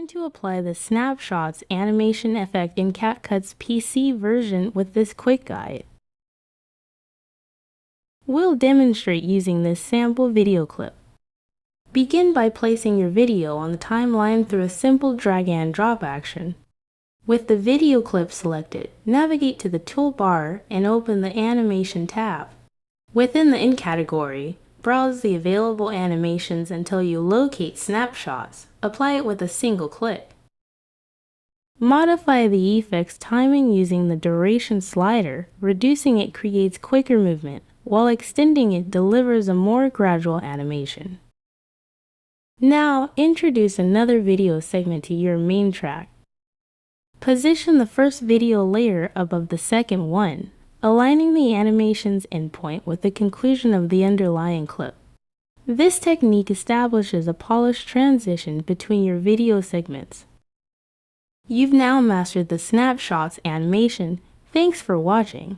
Learn to apply the Snapshots animation effect in CapCut's PC version with this quick guide. We'll demonstrate using this sample video clip. Begin by placing your video on the timeline through a simple drag and drop action. With the video clip selected, navigate to the toolbar and open the Animation tab. Within the In category, browse the available animations until you locate Snapshots. Apply it with a single click. Modify the effect's timing using the duration slider. Reducing it creates quicker movement, while extending it delivers a more gradual animation. Now, introduce another video segment to your main track. Position the first video layer above the second one, aligning the animation's endpoint with the conclusion of the underlying clip. This technique establishes a polished transition between your video segments. You've now mastered the Snapshots animation. Thanks for watching.